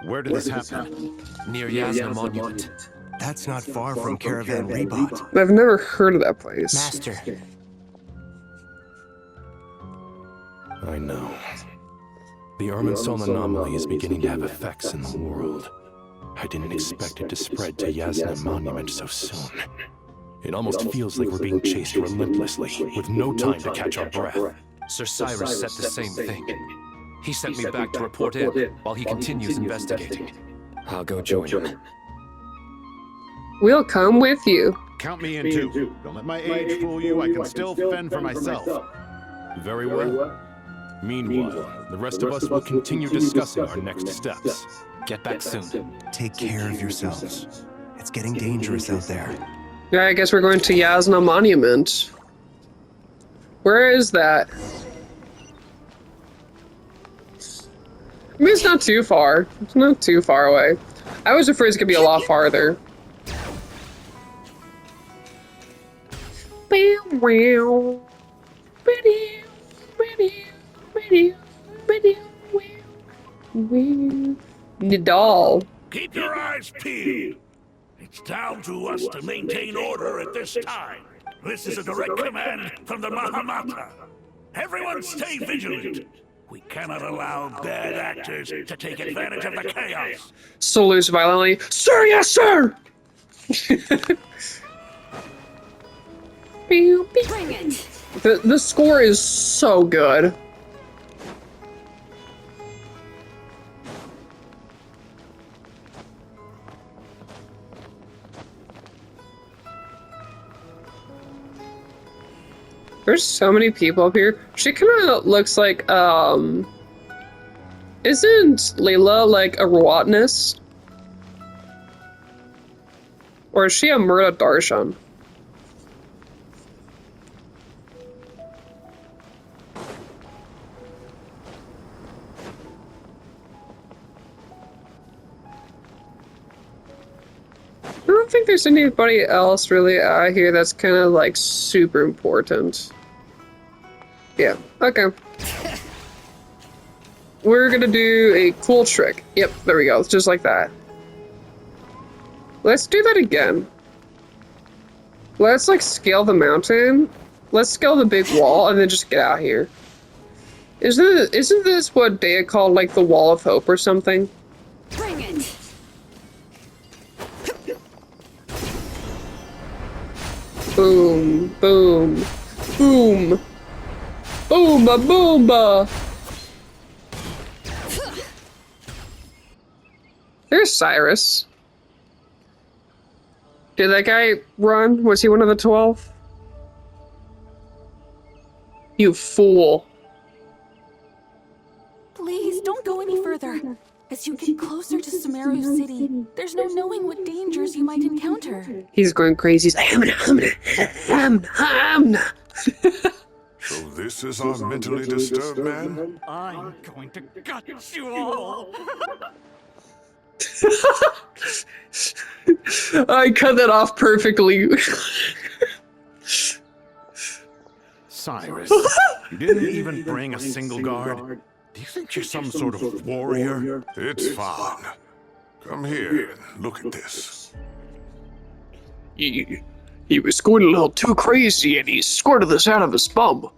Where did this happen? Near Yasna Monument. That's not far from Caravan Rebot. I've never heard of that place. Master. I know. The Irminsul anomaly is beginning to have effects in the world. I didn't expect it to spread to Yasna Monument so soon. It almost feels like we're being chased relentlessly, with no time to catch our breath. Sir Cyrus said the same thing. He sent me back to report in, while he continues investigating. I'll go join him. We'll come with you. Count me in too. Don't let my age fool you. I can still fend for myself. Very well. Meanwhile, the rest of us will continue discussing our next steps. Get back soon. Take care of yourselves. It's getting dangerous out there. Yeah, I guess we're going to Yasna Monument. Where is that? I mean, it's not too far. It's not too far away. I was afraid it could be a lot farther. Nidal. Keep your eyes peeled. It's down to us to maintain order at this time. This is a direct command from the Mahamata. Everyone stay vigilant. We cannot allow bad actors to take advantage of the chaos. Salutes violently. Sir, yes, sir! Bring it. The score is so good. There's so many people up here. She kind of looks like, isn't Layla like a Ruatness? Or is she a Murda Darshan? I don't think there's anybody else really out here that's kind of like super important. Yeah, okay. We're gonna do a cool trick. Yep, there we go. It's just like that. Let's do that again. Let's like scale the mountain. Let's scale the big wall and then just get out here. Isn't this what Dea called like the Wall of Hope or something? Bring it. Boom, boom, boom, boomba, boomba. There's Cyrus. Did that guy run? Was he one of the 12? You fool. Please don't go any further. As you get closer to Sumeru City, there's no knowing what dangers you might encounter. He's going crazy. He's like, So this is our mentally disturbed man? I'm going to gut you all. I cut that off perfectly. Cyrus, you didn't even bring a single guard? Do you think you're some sort of warrior? It's fine. Come here and look at this. He was going a little too crazy and he squirted this out of his bum.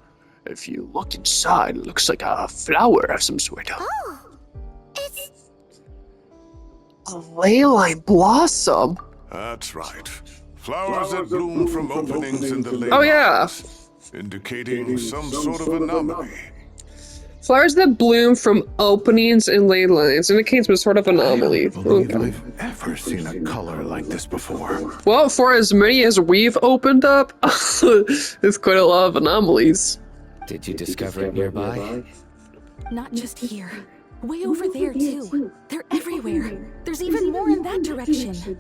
If you look inside, it looks like a flower of some sort. Oh, it's A ley blossom? That's right. Flowers that bloom from openings in the ley Oh, yeah. lines, indicating some sort of anomaly. Flowers that bloom from openings in ley lines indicates some sort of anomaly. I don't believe Okay. I've ever seen a color like this before. Well, for as many as we've opened up, there's quite a lot of anomalies. Did you discover it nearby? not just here. Way over there, too. They're everywhere. There's even more in that direction.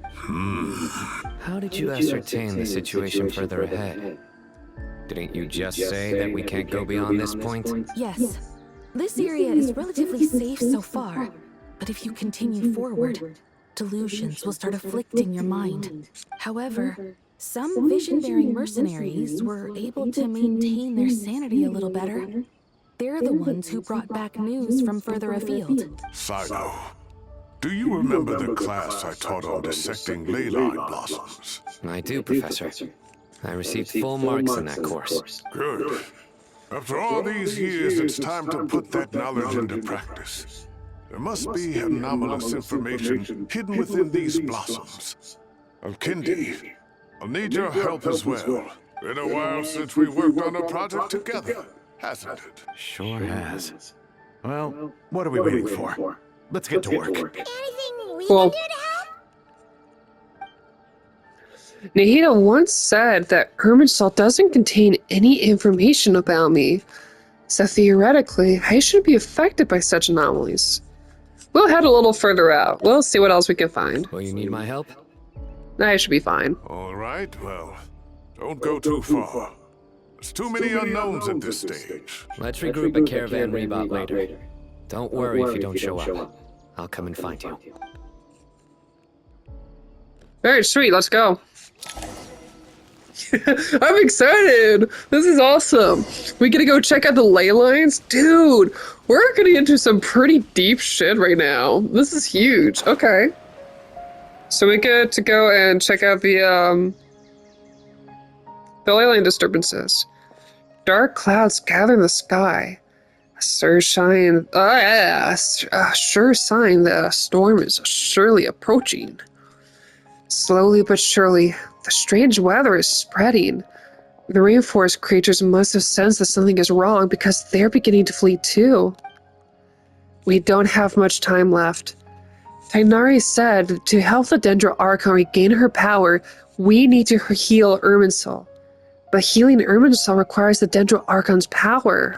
How did you ascertain the situation further ahead? Didn't you just say that we can't go beyond this point? Yes. This area is relatively safe so far, but if you continue forward, delusions will start afflicting your mind. However, some vision-bearing mercenaries were able to maintain their sanity a little better. They're the ones who brought back news from further afield. Silo, Do you remember the class I taught on dissecting ley line blossoms? I do, Professor. I received full marks in that course. Good. After all these years, it's time to put that knowledge into practice. There must be anomalous information hidden within these blossoms. Alkindi, I'll need your help as well. Been a while since we worked on a project together, hasn't it? Sure has. Well, what are we waiting for? Let's get to work. Anything we Well- can do to help? Nahida once said that Irminsul doesn't contain any information about me, so theoretically, I shouldn't be affected by such anomalies. We'll head a little further out. We'll see what else we can find. Will you need my help? I should be fine. All right, well, don't go too far. There's too many unknowns at this stage. Let's regroup at Caravan Rebot later. Don't worry if you don't show up. I'll come and find you. Alright, sweet, let's go. I'm excited! This is awesome! We gonna go check out the ley lines? Dude, we're getting into some pretty deep shit right now. This is huge. Okay. So we get to go and check out the ley line disturbances. Dark clouds gather in the sky. A sure sign that a storm is surely approaching. Slowly but surely, the strange weather is spreading. The rainforest creatures must have sensed that something is wrong because they're beginning to flee too. We don't have much time left. Tainari said to help the Dendro Archon regain her power, we need to heal Irminsul. But healing Irminsul requires the Dendro Archon's power.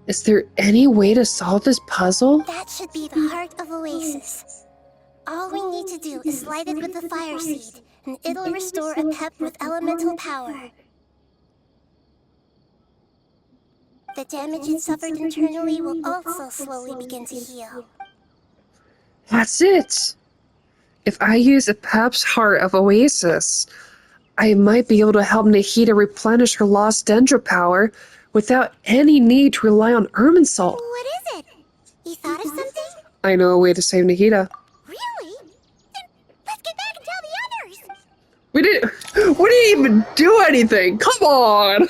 Is there any way to solve this puzzle? That should be the heart of Oasis. All we need to do is light it with the fire seed, and it'll restore a pep with elemental power. The damage it suffered internally will also slowly begin to heal. That's it! If I use a Pep's Heart of Oasis, I might be able to help Nahida replenish her lost Dendro power without any need to rely on Irminsul. What is it? You thought of something? I know a way to save Nahida. Really? Then let's get back and tell the others! We didn't even do anything! Come on!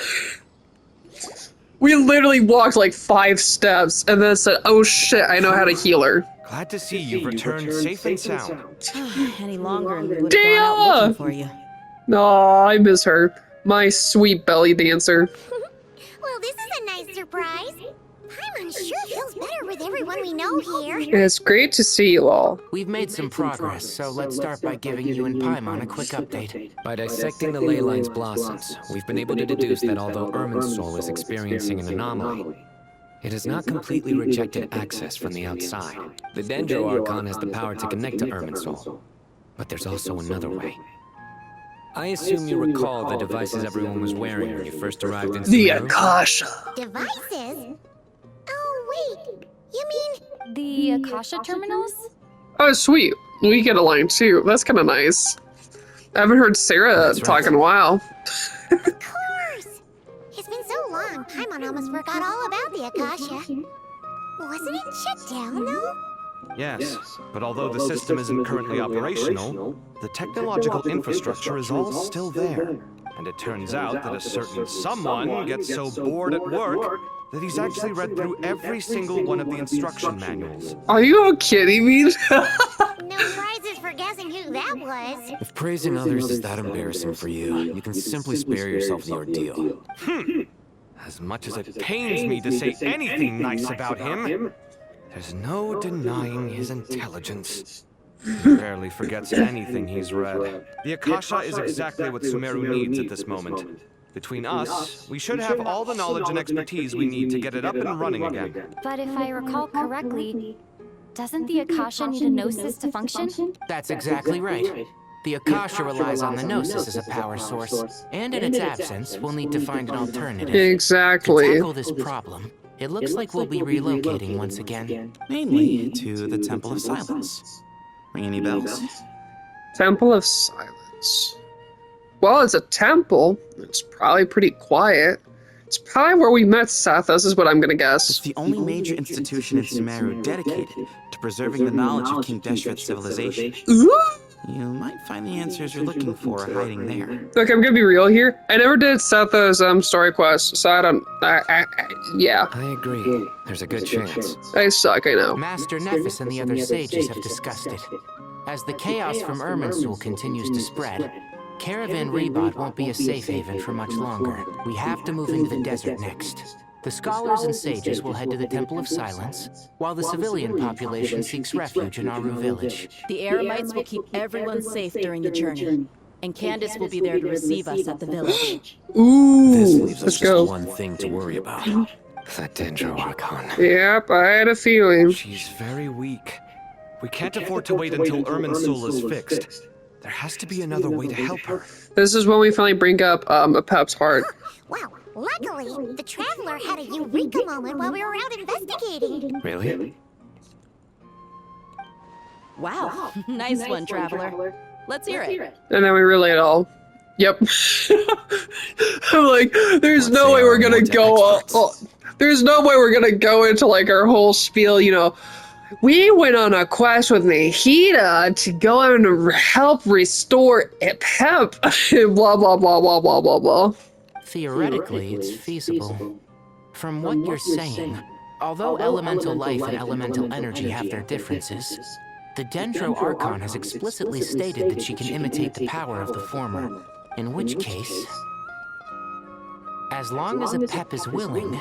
We literally walked like 5 steps and then said, oh shit, I know how to heal her. Glad to see you've returned safe and sound. Any longer and we would have Dea! gone out looking for you. Aw, I miss her. My sweet belly dancer. Well, this is a nice surprise. Paimon sure feels better with everyone we know here. It's great to see you all. We've made some progress, so let's start by giving you and Paimon a quick update. By dissecting the ley line's blossoms, we've been able to deduce that although Irminsul is experiencing an anomaly, it has not completely rejected access from the outside. The Dendro Archon has the power to connect to Irminsul, but there's also another way. I assume you recall the devices everyone was wearing when you first arrived in The Sumeru? Akasha. Devices? Oh, wait. You mean... The Akasha terminals? Oh, sweet. We get a line too. That's kind of nice. I haven't heard Sarah That's talk right. in a while. Of course! It's been so long, Paimon almost forgot all about the Akasha. Wasn't it shut down, though? Yes, but although the system isn't currently operational, the technological infrastructure is all still there. And it turns out that a certain someone gets so bored at work that he's actually read through every single one of the instruction manuals. Are you all kidding me? No prizes for guessing who that was. If praising others is that embarrassing for you, you can simply spare yourself the ordeal. As much as it pains me to say anything nice about him, there's no denying his intelligence. He rarely forgets anything he's read. The Akasha is exactly what Sumeru needs at this moment. Between us, we should have all the knowledge and expertise we need to get it up and running again. But if I recall correctly, doesn't the Akasha need a gnosis to function? That's exactly right. The Akasha relies on the Gnosis as a power source, and in its absence, we'll need to find an alternative. Exactly. To tackle this problem, it looks like we'll be relocating once again. Mainly to the Temple of Silence. Ring any bells? Temple of Silence. Well, it's a temple. It's probably pretty quiet. It's probably where we met Sathas, is what I'm gonna It's guess. the only major institution in Sumeru dedicated to preserving the knowledge of King Deshret's civilization. Ooh! You might find the answers you're looking for hiding there. Look, I'm gonna be real here. I never did Satha's story quest, so I don't. Yeah. I agree. There's a good chance. I suck, I know. Master Nephis and the other sages have discussed it. As the chaos from Irminsul continues to spread, Caravan Rebot won't be a safe haven for much longer. We have to move into the desert next. The scholars and sages will head to the Temple of Silence, while the civilian population seeks refuge in Aru village. The Eremites will keep everyone safe during the journey, and Candace will be there to receive us at the village. Ooh, This leaves us let's just go. one thing to worry about. That Dendro Archon. Yep, I had a feeling. She's very weak. We can't afford to wait until Irminsul is fixed. There has to be another way to help her. This is when we finally bring up a Pep's heart. Wow, luckily, the Traveler had a eureka moment while we were out investigating. Really? Wow, nice one, Traveler. Let's hear it. And then we relay it all. Yep. I'm like, there's no way we're gonna go. There's no way we're gonna go into like our whole spiel. You know, we went on a quest with Nahida to go and help restore Pep. Blah blah blah blah blah blah blah. Theoretically, it's feasible. From what you're saying, although elemental life and elemental energy have their differences, the Dendro Archon has explicitly stated that she can imitate the power of the former, in which case, as long as a Pep is willing,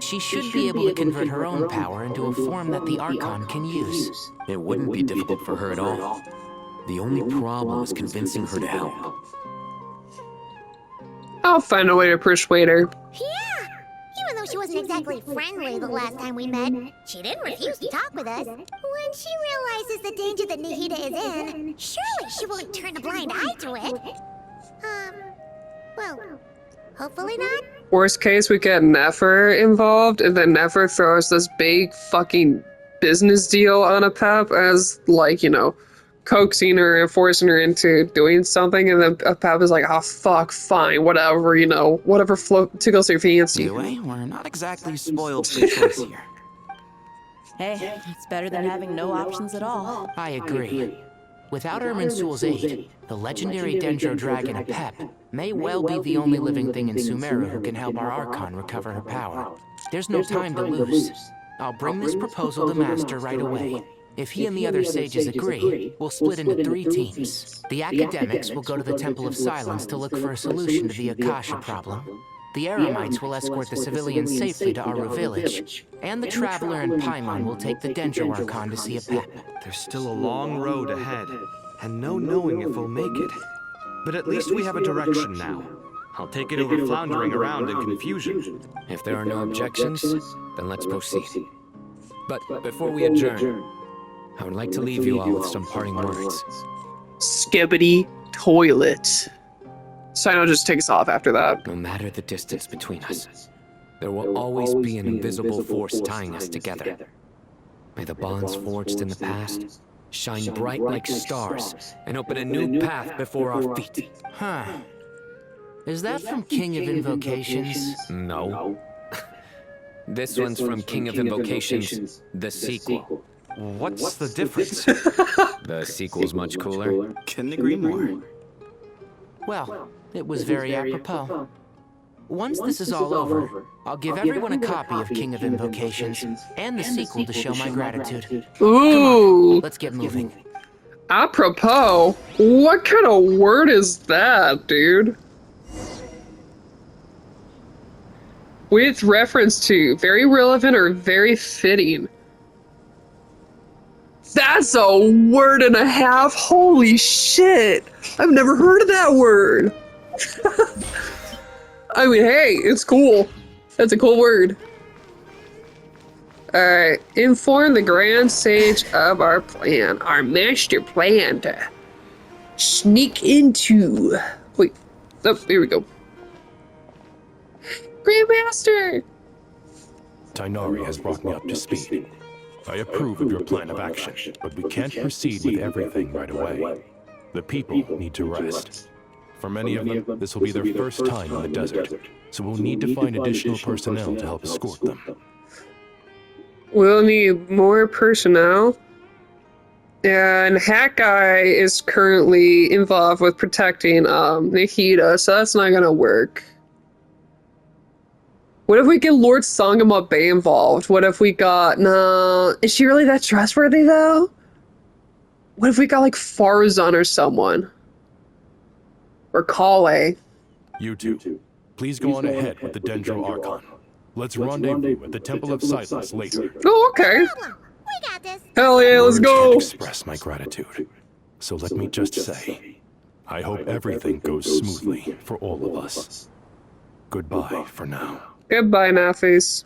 she should be able to convert her own power into a form that the Archon can use. It wouldn't be difficult for her at all. The only problem is convincing her to help. I'll find a way to persuade her. Yeah! Even though she wasn't exactly friendly the last time we met, she didn't refuse to talk with us. When she realizes the danger that Nahida is in, surely she won't turn a blind eye to it. Well, hopefully not. Worst case, we get Nefer involved, and then Nefer throws this big fucking business deal on a Pep as, like, you know, coaxing her and forcing her into doing something, and then a Pep is like, oh fuck, fine, whatever, you know, whatever tickles your fancy. Either way, we're not exactly spoiled for choice here. Hey, it's better than having no options at all. I agree. Without Irminsul's aid, the legendary Dendro Dragon Pep may well be the only living thing in Sumeru who can help our Archon recover her power. There's no time to lose. I'll bring this proposal to Master right away. If he and the other sages agree, we'll split into 3 teams. The academics will go to the Temple of Silence to look for a solution to the Akasha problem. The Eremites will escort the civilians safely to Aru village, and the Traveler and Paimon will take the Dendro Archon to see a Pep. There's still a long road ahead, and no knowing if we'll make it. But at least we have a direction now. I'll take it over floundering around in confusion. If there are no objections, then let's proceed. But before we adjourn, I would like to leave you all with some parting words. Skibbity toilet. Sino just takes off after that. No matter the distance between us, there will always be an invisible force tying us together. May the bonds forged in the past shine bright like stars and open a new path before our feet. Huh. Is that from King of Invocations? No. This one's from King of Invocations, the sequel. What's the difference? The sequel's much cooler. Couldn't agree more. Well, it was very apropos. Once this is all over, I'll give everyone a copy of King of Invocations and the sequel to show my gratitude. Ooh. Come on, let's get moving. Apropos? What kind of word is that, dude? With reference to, very relevant or very fitting. That's a word and a half. Holy shit. I've never heard of that word. I mean, hey, it's cool. That's a cool word. Alright, inform the Grand Sage of our plan. Our master plan to sneak into... Wait, oh, here we go. Grandmaster! Tainari has brought me up to speed. I approve of your plan of action, but we can't proceed with everything right away. The people need to rest. For many of them, this will be their first time in the desert, so we'll need to find additional personnel to help escort them. We'll need more personnel. And Hat Guy is currently involved with protecting Nahida, so that's not gonna work. What if we get Lord Sangamo Bay involved? What if we got... No, is she really that trustworthy, though? What if we got, like, Farzan or someone? Or Kale? You two, please go on ahead with the Dendro Archon. Let's rendezvous at the Temple of Silence later. Oh, okay. We got this. Hell yeah, let's Words go! can't express my gratitude. So let me just say, I hope everything goes smoothly for all of us. Goodbye for now. Goodbye, Naffis.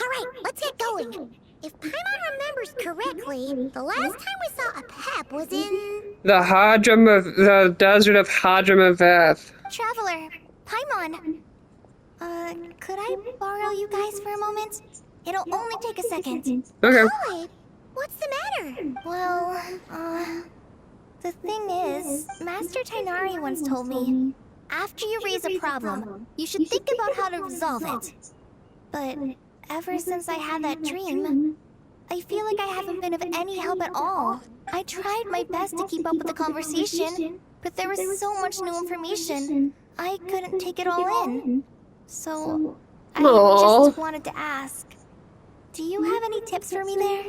Alright, let's get going. If Paimon remembers correctly, the last time we saw a Pep was in... The desert of Hadramaveth. Traveler, Paimon. Could I borrow you guys for a moment? It'll only take a second. Okay. Chloe, what's the matter? Well, the thing is, Master Tainari once told me, after you raise a problem, you should think about how to resolve it. But ever since I had that dream, I feel like I haven't been of any help at all. I tried my best to keep up with the conversation, but there was so much new information, I couldn't take it all in. So, I just wanted to ask, do you have any tips for me there?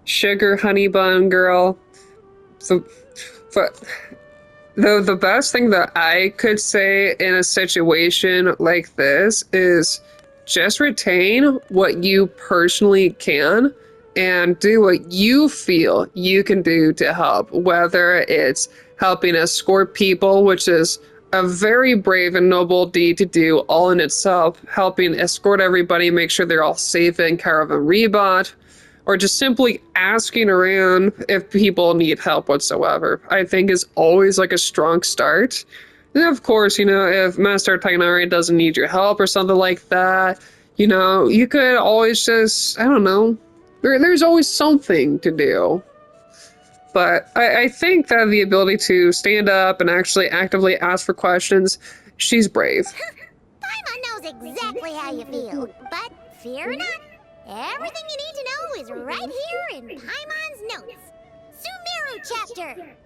Sugar honey bun girl. So, the best thing that I could say in a situation like this is just retain what you personally can and do what you feel you can do to help, whether it's helping escort people, which is a very brave and noble deed to do all in itself, helping escort everybody, make sure they're all safe in Caravan Rebot, or just simply asking around if people need help whatsoever, I think is always like a strong start. And of course, you know, if Master Tainari doesn't need your help or something like that, you know, you could always just, I don't know, there's always something to do. But I think that the ability to stand up and actually actively ask for questions, she's brave. Paimon knows exactly how you feel, but fear not. Everything you need to know is right here in Paimon's notes. Sumeru chapter.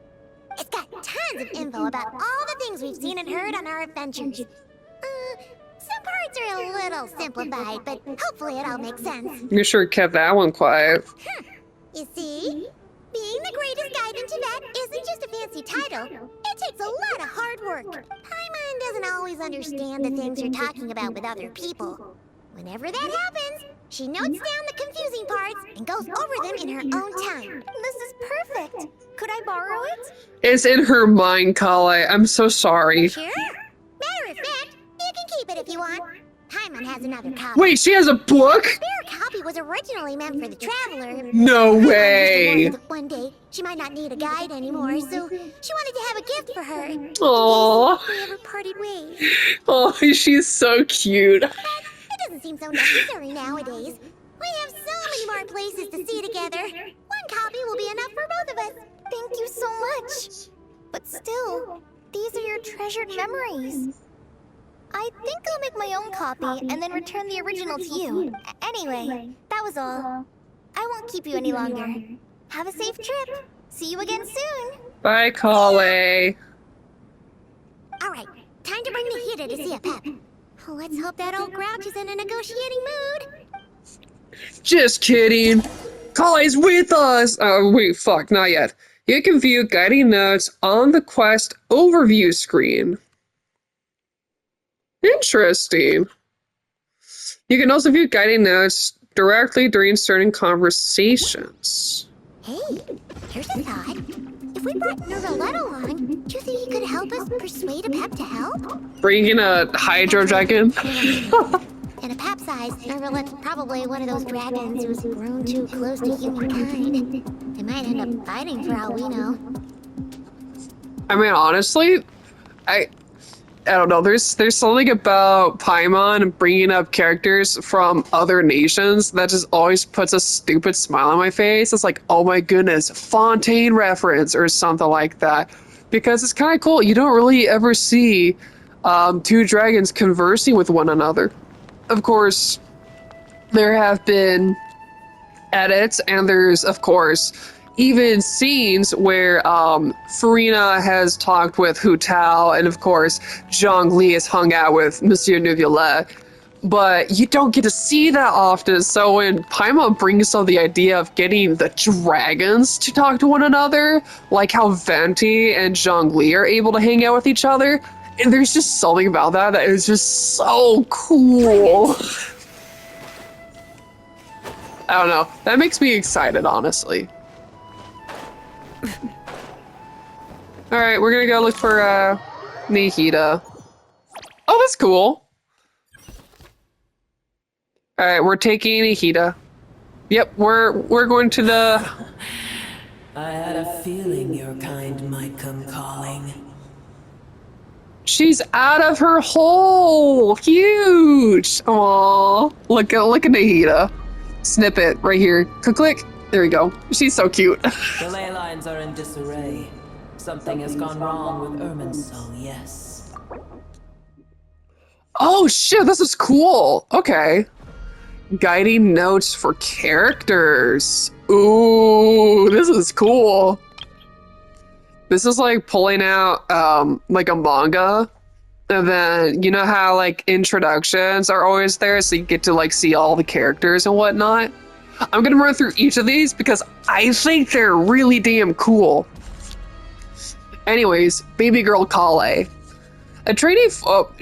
It's got tons of info about all the things we've seen and heard on our adventures. Some parts are a little simplified, but hopefully it all makes sense. You sure kept that one quiet. You see? Being the greatest guide in Tibet isn't just a fancy title. It takes a lot of hard work. Paimon doesn't always understand the things you're talking about with other people. Whenever that happens, she notes down the confusing parts and goes over them in her own time. This is perfect. Could I borrow it? It's in her mind, Kale. I'm so sorry. Sure. Matter of fact, you can keep it if you want. Paimon has another copy. Wait, she has a book? The spare copy was originally meant for the traveler. No way. One day, she might not need a guide anymore, so she wanted to have a gift for her. Aww. We ever parted ways. Oh, she's so cute. But it doesn't seem so necessary nowadays. We have so many more places to see together. One copy will be enough for both of us. Thank you so much. But still, these are your treasured memories. I think I'll make my own copy and then return the original to you. Anyway, that was all. I won't keep you any longer. Have a safe trip. See you again soon. Bye, Kale. Alright, time to bring Nahida to see a Pep. Let's hope that old grouch is in a negotiating mood. Just kidding. Kale's with us. Wait, fuck, not yet. You can view guiding notes on the quest overview screen. Interesting. You can also view guiding notes directly during certain conversations. Hey, here's a thought. If we brought Nervalette along, do you think he could help us persuade a Pep to help? Bringing a Hydro Dragon? In a Pep size, Nervalette's probably one of those dragons who's grown too close to humankind. They might end up fighting for all we know. I mean, honestly, I don't know. There's something about Paimon bringing up characters from other nations that just always puts a stupid smile on my face. It's like, oh my goodness, Fontaine reference or something like that. because it's kind of cool. You don't really ever see two dragons conversing with one another. Of course, there have been edits, and there's, of course, even scenes where Farina has talked with Hu Tao, and of course, Zhongli has hung out with Monsieur Neuvillette. But you don't get to see that often, so when Paimon brings up the idea of getting the dragons to talk to one another, like how Venti and Zhongli are able to hang out with each other, and there's just something about that that is just so cool. I don't know. That makes me excited, honestly. Alright, we're gonna go look for Nihida. Oh, that's cool. Alright, we're taking Nihida. Yep, we're going to the... I had a feeling your kind might come calling. She's out of her hole! Huge! Aww. Look at Nihida. Snippet right here. Click. There we go. She's so cute. The ley lines are in disarray. Something has gone wrong with Irminsul, yes. Oh shit, this is cool. Okay. Guiding notes for characters. Ooh, this is cool. This is like pulling out like a manga. And then, you know how like introductions are always there, so you get to like see all the characters and whatnot? I'm gonna run through each of these because I think they're really damn cool. Anyways, baby girl Kale. A trainee,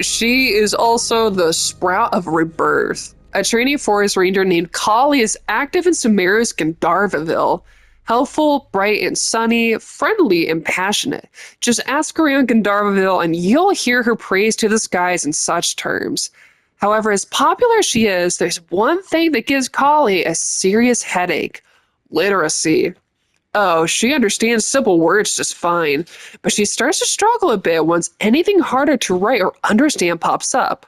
she is also the sprout of rebirth. A trainee forest ranger named Kale is active in Sumeru's Gandharvaville. Helpful, bright and sunny, friendly and passionate. Just ask around Gandharvaville and you'll hear her praise to the skies in such terms. However, as popular as she is, there's one thing that gives Kale a serious headache. Literacy. Oh, she understands simple words just fine, but she starts to struggle a bit once anything harder to write or understand pops up.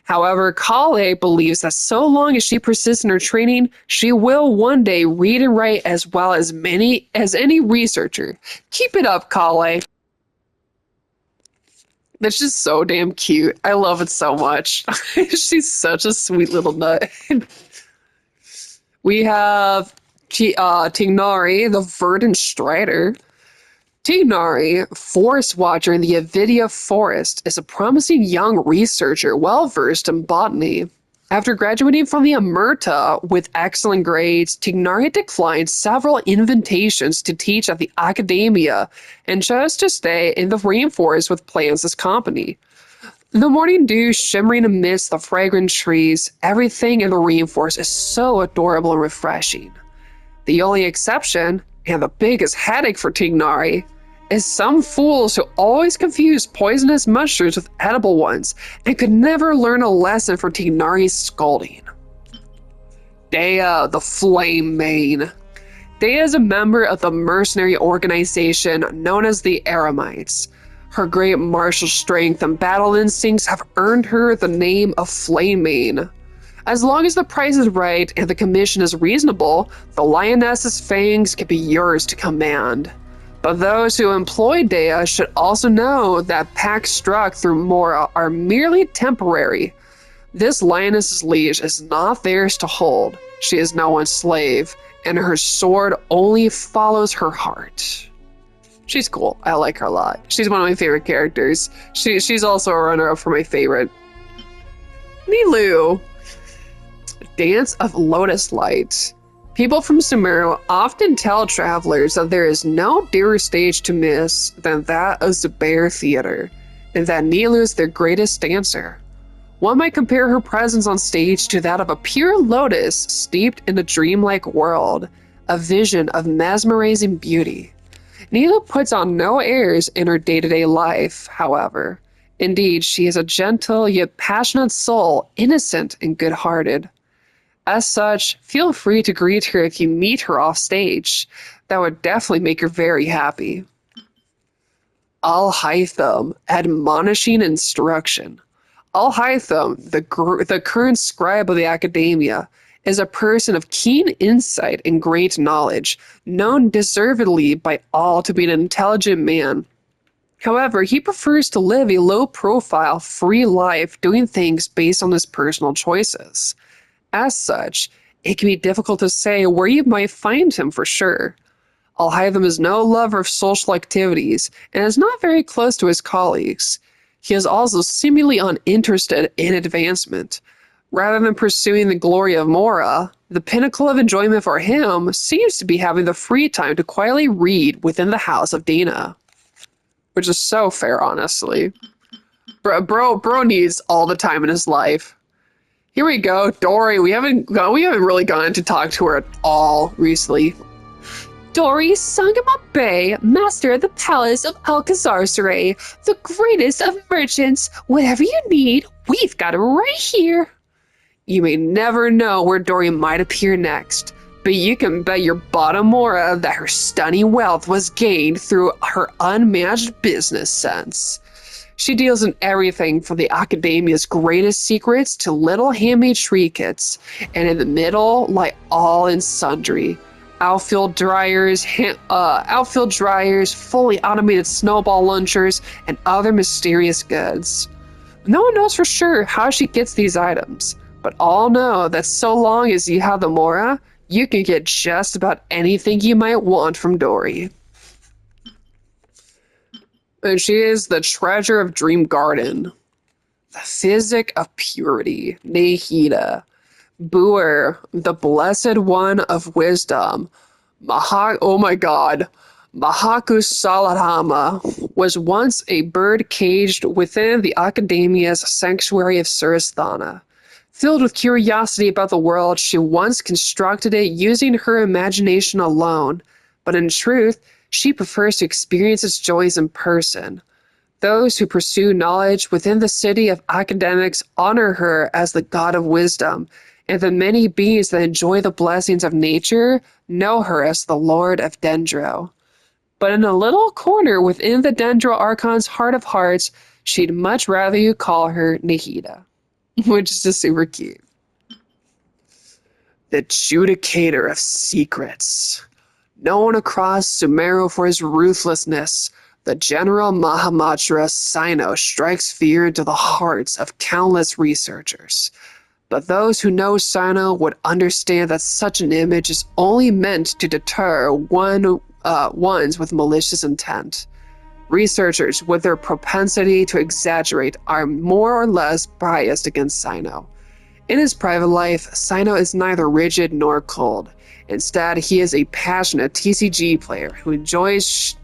However, Kale believes that so long as she persists in her training, she will one day read and write as well as any researcher. Keep it up, Kale. That's just so damn cute. I love it so much. She's such a sweet little nut. We have Tignari, the verdant strider. Tignari, forest watcher in the Avidia forest, is a promising young researcher well-versed in botany. After graduating from the Amerta with excellent grades, Tignari declined several invitations to teach at the academia and chose to stay in the rainforest with plants as company. The morning dew shimmering amidst the fragrant trees, everything in the rainforest is so adorable and refreshing. The only exception, and the biggest headache for Tignari, is some fools who always confuse poisonous mushrooms with edible ones and could never learn a lesson from Tignari's scolding. Dea, the Flame Mane. Dea is a member of the mercenary organization known as the Eremites. Her great martial strength and battle instincts have earned her the name of Flame Mane. As long as the price is right and the commission is reasonable, the lioness's fangs can be yours to command. But those who employ Dea should also know that pacts struck through Mora are merely temporary. This lioness's leash is not theirs to hold. She is no one's slave, and her sword only follows her heart. She's cool. I like her a lot. She's one of my favorite characters. She's also a runner-up for my favorite. Nilou. Dance of Lotus Light. People from Sumeru often tell travelers that there is no dearer stage to miss than that of Zubair Theater, and that Nilou is their greatest dancer. One might compare her presence on stage to that of a pure lotus steeped in a dreamlike world, a vision of mesmerizing beauty. Nilou puts on no airs in her day-to-day life, however. Indeed, she is a gentle yet passionate soul, innocent and good-hearted. As such, feel free to greet her if you meet her off stage. That would definitely make her very happy. Al-Haytham, admonishing instruction. Al-Haytham, the current scribe of the academia, is a person of keen insight and great knowledge, known deservedly by all to be an intelligent man. However, he prefers to live a low-profile, free life doing things based on his personal choices. As such, it can be difficult to say where you might find him for sure. Alhaitham is no lover of social activities and is not very close to his colleagues. He is also seemingly uninterested in advancement. Rather than pursuing the glory of Mora, the pinnacle of enjoyment for him seems to be having the free time to quietly read within the house of Dina. Which is so fair, honestly. Bro needs all the time in his life. Here we go, Dory. We haven't really gotten to talk to her at all recently. Dory Sangama Bey, master of the palace of Alcazarceray, the greatest of merchants. Whatever you need, we've got it right here. You may never know where Dory might appear next, but you can bet your bottom Mora that her stunning wealth was gained through her unmatched business sense. She deals in everything from the Academia's greatest secrets to little handmade trinkets, and in the middle lie all and sundry. Outfield dryers, fully automated snowball launchers, and other mysterious goods. No one knows for sure how she gets these items, but all know that so long as you have the Mora, you can get just about anything you might want from Dory. And she is the treasure of Dream Garden, the physic of purity, Nehida, Buer, the blessed one of wisdom, Mahaku Saladhama, was once a bird caged within the Academia's sanctuary of Suristhana. Filled with curiosity about the world, she once constructed it using her imagination alone, but in truth, she prefers to experience its joys in person. Those who pursue knowledge within the city of academics honor her as the god of wisdom, and the many beings that enjoy the blessings of nature know her as the Lord of Dendro. But in a little corner within the Dendro Archon's heart of hearts, she'd much rather you call her Nehida. Which is just super cute. The Judicator of Secrets. Known across Sumeru for his ruthlessness, the General Mahamatra Sino strikes fear into the hearts of countless researchers. But those who know Sino would understand that such an image is only meant to deter ones with malicious intent. Researchers, with their propensity to exaggerate, are more or less biased against Sino. In his private life, Sino is neither rigid nor cold. Instead, he is a passionate TCG player who enjoys